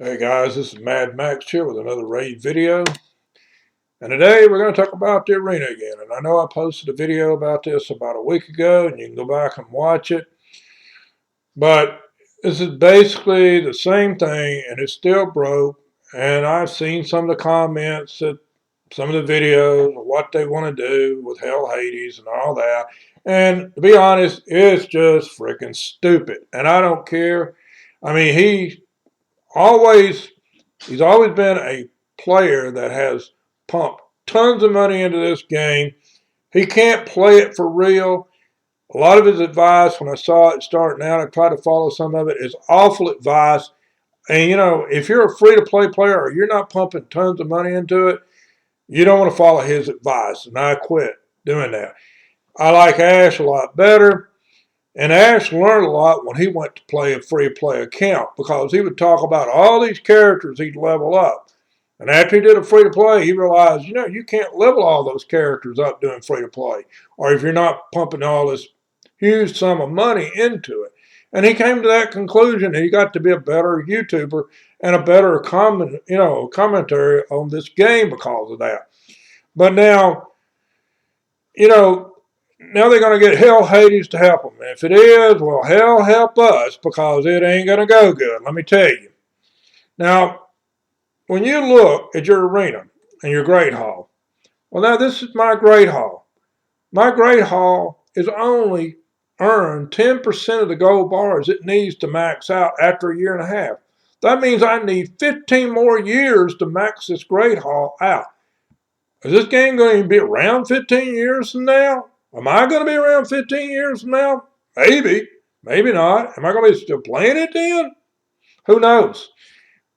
Hey guys, this is Madmaxed here with another raid video. And today we're going to talk about the arena again. And I know I posted a video about this about a week ago, and you can go back and watch it. But this is basically the same thing, and it's still broke. And I've seen some of the comments that some of the videos of what they want to do with Hell Hades and all that. And to be honest, it's just freaking stupid. And I don't care. I mean, always he's always been a player that has pumped tons of money into this game. He can't play it for real. A lot of his advice, when I saw it starting out, I tried to follow some of it, is awful advice. And, if you're a free-to-play player or you're not pumping tons of money into it, you don't want to follow his advice. And I quit doing that. I like Ash a lot better. And Ash learned a lot when he went to play a free-play account because he would talk about all these characters he'd level up. And after he did a free-to-play, he realized, you can't level all those characters up doing free-to-play, or if you're not pumping all this huge sum of money into it. And he came to that conclusion, and he got to be a better YouTuber and a better commentary on this game because of that. But now, now they're going to get Hell Hades to help them. If it is, well, hell help us because it ain't going to go good, let me tell you. Now, when you look at your arena and your Great Hall, well, now this is my Great Hall. My Great Hall is only earned 10% of the gold bars it needs to max out after a year and a half. That means I need 15 more years to max this Great Hall out. Is this game going to be around 15 years from now? Am I going to be around 15 years from now? Maybe. Maybe not. Am I going to be still playing it then? Who knows?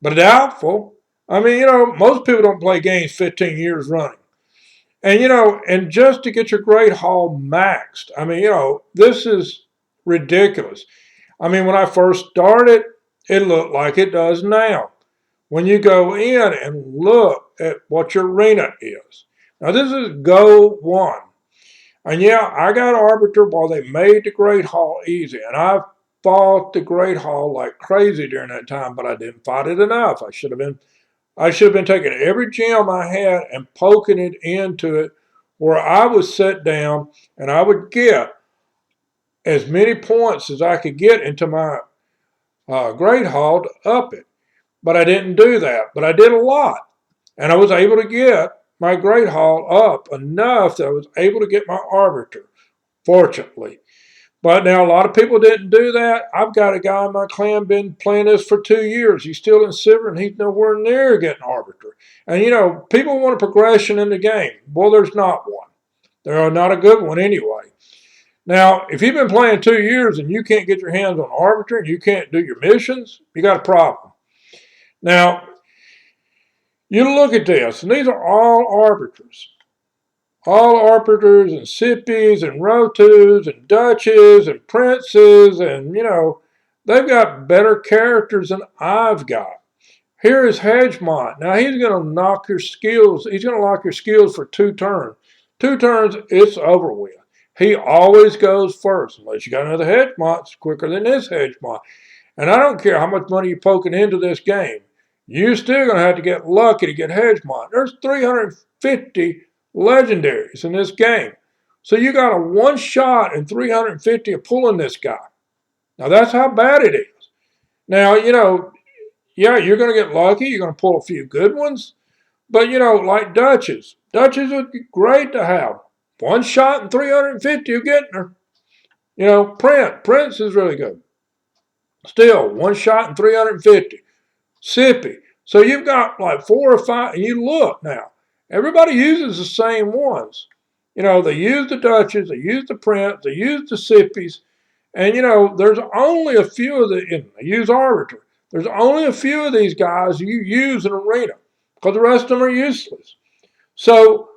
But doubtful. I mean, most people don't play games 15 years running. And, and just to get your Great Hall maxed, I mean, this is ridiculous. I mean, when I first started, it looked like it does now. When you go in and look at what your arena is. Now, this is Go 1. And yeah, I got Arbiter while they made the Great Hall easy. And I fought the Great Hall like crazy during that time, but I didn't fight it enough. I should have been taking every gem I had and poking it into it where I would sit down and I would get as many points as I could get into my Great Hall to up it. But I didn't do that. But I did a lot. And I was able to get my Great Hall up enough that I was able to get my Arbiter, fortunately. But now a lot of people didn't do that. I've got a guy in my clan been playing this for 2 years. He's still in silver and he's nowhere near getting Arbiter. And people want a progression in the game. Well, there's not one. There's not a good one anyway. Now, if you've been playing 2 years and you can't get your hands on Arbiter and you can't do your missions, you got a problem. Now, you look at this, and these are all arbiters. All arbiters and sippies and rotus and duchess and princes and, they've got better characters than I've got. Here is Hegemont. Now, he's going to knock your skills. He's going to lock your skills for 2 turns. 2 turns, it's over with. He always goes first, unless you got another Hegemont. It's quicker than this Hegemont. And I don't care how much money you're poking into this game. You're still going to have to get lucky to get Hegemont. There's 350 legendaries in this game. So you got a 1 shot and 350 of pulling this guy. Now that's how bad it is. Now, yeah, you're going to get lucky. You're going to pull a few good ones. But, like Duchess. Duchess would be great to have. 1 shot and 350 of getting her. Prince is really good. Still, 1 shot and 350. Sippy. So you've got like 4 or 5, and you look now. Everybody uses the same ones. They use the Duchess, they use the Prince, they use the Sippies, and there's only a few of they use Arbiter. There's only a few of these guys you use in arena, because the rest of them are useless. So,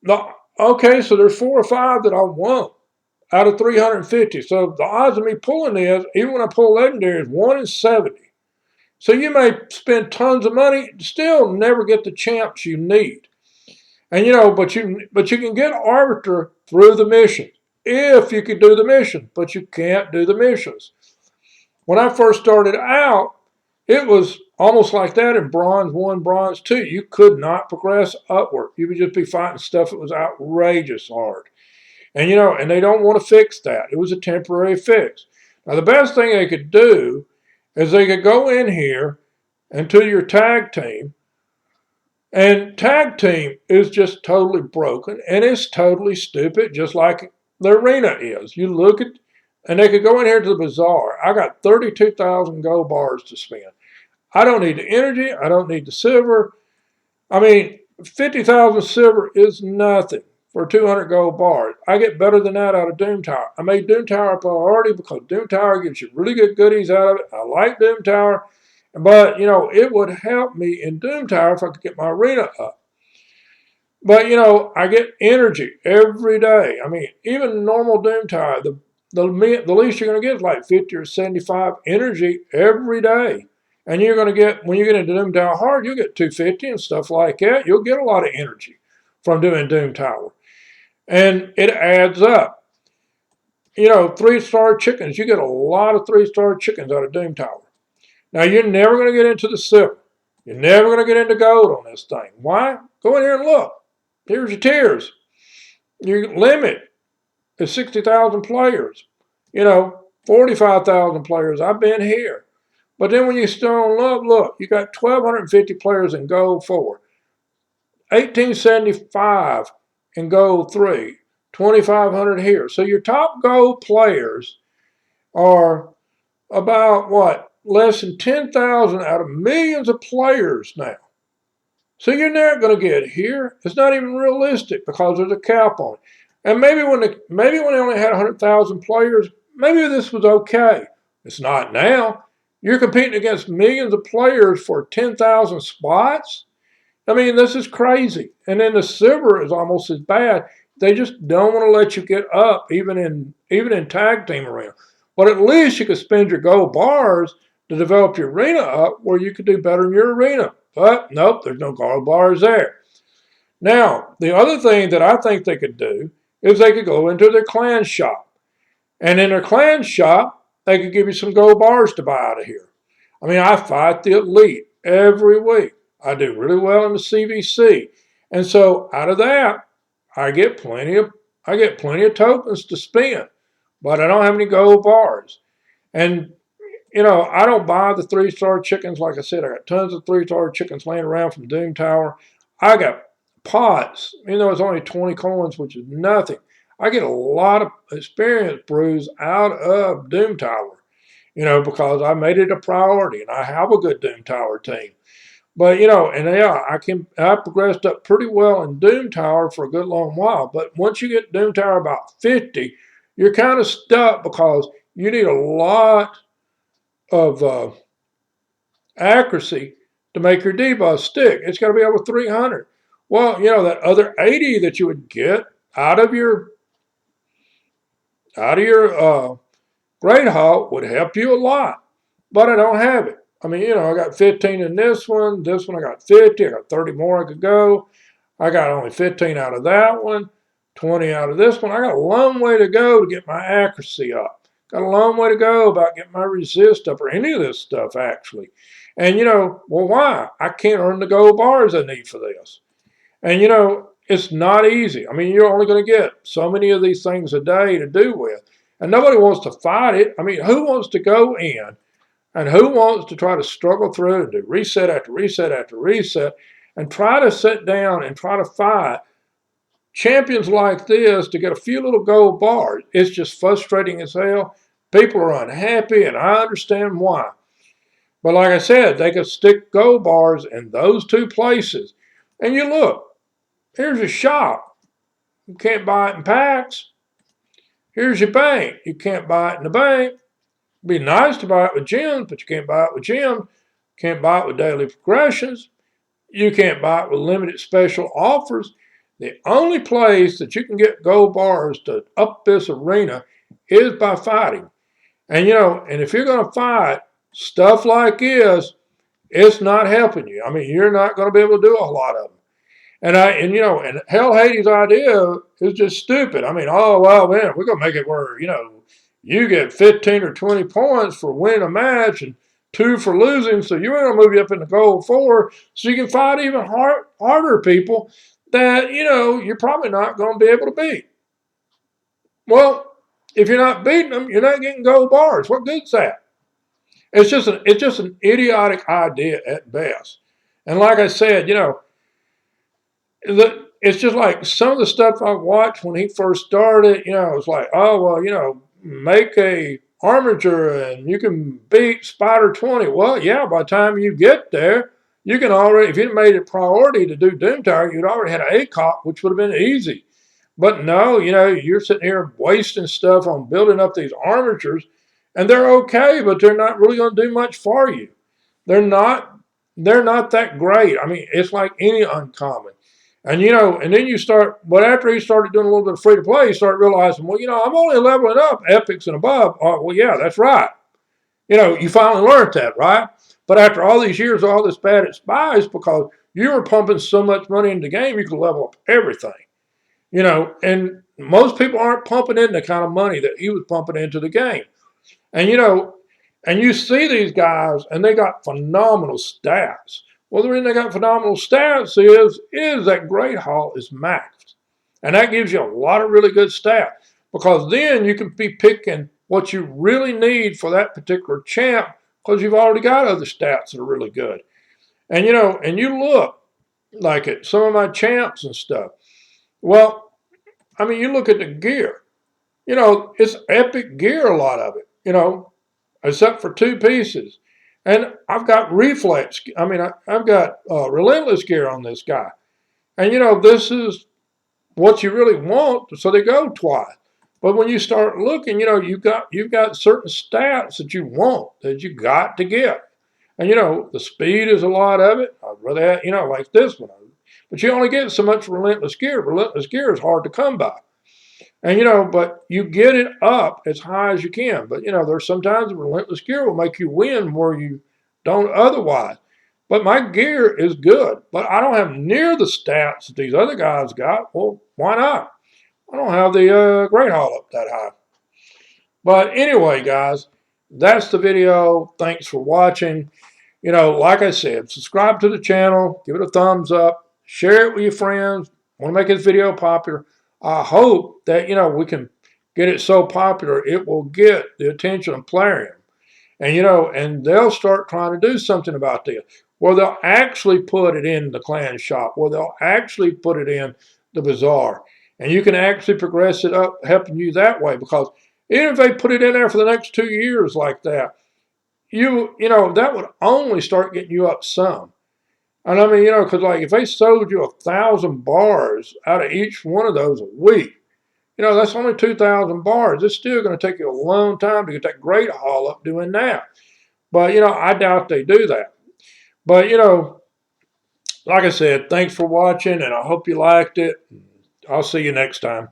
so there's 4 or 5 that I want out of 350. So the odds of me pulling this, even when I pull legendary, is 1 in 70. So you may spend tons of money, still never get the champs you need. And but you can get Arbiter through the mission if you could do the mission, but you can't do the missions. When I first started out, it was almost like that in Bronze 1, Bronze 2. You could not progress upward. You would just be fighting stuff that was outrageous hard. And, and they don't want to fix that. It was a temporary fix. Now, the best thing they could do is they could go in here into your tag team, and tag team is just totally broken, and it's totally stupid, just like the arena is. You look at, and they could go in here to the bazaar. I got 32,000 gold bars to spend. I don't need the energy. I don't need the silver. I mean, 50,000 silver is nothing for 200 gold bars. I get better than that out of Doom Tower. I made Doom Tower a priority because Doom Tower gives you really good goodies out of it. I like Doom Tower, but, it would help me in Doom Tower if I could get my arena up. But, I get energy every day. I mean, even normal Doom Tower, the least you're going to get is like 50 or 75 energy every day. And you're going to get, when you get into Doom Tower Hard, you'll get 250 and stuff like that. You'll get a lot of energy from doing Doom Tower. And it adds up. 3-star chickens, you get a lot of 3-star chickens out of Doom Tower. Now, you're never going to get into the silver. You're never going to get into gold on this thing. Why? Go in here and look. Here's your tiers. Your limit is 60,000 players. 45,000 players. I've been here. But then when you start on look, you got 1,250 players in gold 4, 1,875 in gold 3, 2,500 here. So your top gold players are about what? Less than 10,000 out of millions of players now. So you're never going to get here. It's not even realistic because there's a cap on it. And maybe when they only had 100,000 players, maybe this was okay. It's not now. You're competing against millions of players for 10,000 spots. I mean, this is crazy. And then the silver is almost as bad. They just don't want to let you get up, even in tag team arena. But at least you could spend your gold bars to develop your arena up where you could do better in your arena. But nope, there's no gold bars there. Now, the other thing that I think they could do is they could go into their clan shop. And in their clan shop, they could give you some gold bars to buy out of here. I mean, I fight the elite every week. I do really well in the CVC. And so out of that, I get plenty of tokens to spend. But I don't have any gold bars. And, I don't buy the 3-star chickens. Like I said, I got tons of 3-star chickens laying around from Doom Tower. I got pots, it's only 20 coins, which is nothing. I get a lot of experience brews out of Doom Tower, because I made it a priority and I have a good Doom Tower team. But, and yeah, I progressed up pretty well in Doom Tower for a good long while. But once you get Doom Tower about 50, you're kind of stuck because you need a lot of accuracy to make your debuff stick. It's got to be over 300. Well, that other 80 that you would get out of your Great Hall would help you a lot, but I don't have it. I mean, I got 15 in this one I got 50, I got 30 more I could go. I got only 15 out of that one, 20 out of this one. I got a long way to go to get my accuracy up. Got a long way to go about getting my resist up or any of this stuff, actually. And, well, why? I can't earn the gold bars I need for this. And, it's not easy. I mean, you're only going to get so many of these things a day to do with. And nobody wants to fight it. I mean, who wants to go in and who wants to try to struggle through and do reset after reset after reset and try to sit down and try to fight champions like this to get a few little gold bars? It's just frustrating as hell. People are unhappy, and I understand why. But like I said, they could stick gold bars in those two places. And you look, here's a shop. You can't buy it in packs. Here's your bank. You can't buy it in the bank. It'd be nice to buy it with gems, but you can't buy it with gems. Can't buy it with daily progressions. You can't buy it with limited special offers. The only place that you can get gold bars to up this arena is by fighting. And, and if you're going to fight stuff like this, it's not helping you. I mean, you're not going to be able to do a lot of them. And Hell Hades' idea is just stupid. I mean, oh, well, man, we're going to make it where, you get 15 or 20 points for winning a match and 2 for losing, so you want to move you up in the gold 4 so you can fight even harder people that, you're probably not going to be able to beat. Well, if you're not beating them, you're not getting gold bars. What good's that? It's just an idiotic idea at best. And like I said, it's just like some of the stuff I watched when he first started. It's like, oh well, make a armature and you can beat Spider 20. Well, yeah, by the time you get there, you can already, if you'd made it priority to do Doom Tower, you'd already had an ACOG, which would have been easy. But no, you're sitting here wasting stuff on building up these armatures, and they're okay, but they're not really going to do much for you. They're not. They're not that great. I mean, it's like any uncommon. And then you start, but after he started doing a little bit of free to play, you start realizing, well, I'm only leveling up epics and above. Oh, well, yeah, that's right. You finally learned that, right? But after all these years of all this bad at spies, because you were pumping so much money into the game, you could level up everything. And most people aren't pumping in the kind of money that he was pumping into the game. And and you see these guys, and they got phenomenal stats. Well, the reason they got phenomenal stats is that Great Hall is maxed. And that gives you a lot of really good stats, because then you can be picking what you really need for that particular champ, because you've already got other stats that are really good. And and you look like at some of my champs and stuff. Well, I mean, you look at the gear. It's epic gear, a lot of it, except for 2 pieces. And I've got reflex. I mean, I've got relentless gear on this guy. And, this is what you really want, so they go twice. But when you start looking, you've got certain stats that you want, that you got to get. And, the speed is a lot of it. I'd rather have, like this one. But you only get so much relentless gear. Relentless gear is hard to come by. And, but you get it up as high as you can. But, there's sometimes relentless gear will make you win where you don't otherwise. But my gear is good. But I don't have near the stats that these other guys got. Well, why not? I don't have the Great Hall up that high. But anyway, guys, that's the video. Thanks for watching. Like I said, subscribe to the channel. Give it a thumbs up. Share it with your friends. Want to make this video popular. I hope that, we can get it so popular it will get the attention of Plarium. And, and they'll start trying to do something about this. Where they'll actually put it in the clan shop. Where they'll actually put it in the bazaar. And you can actually progress it up, helping you that way. Because even if they put it in there for the next 2 years like that, that would only start getting you up some. And I mean, because like if they sold you 1,000 bars out of each one of those a week, that's only 2,000 bars. It's still going to take you a long time to get that Great Hall up doing that. But, I doubt they do that. But, like I said, thanks for watching, and I hope you liked it. I'll see you next time.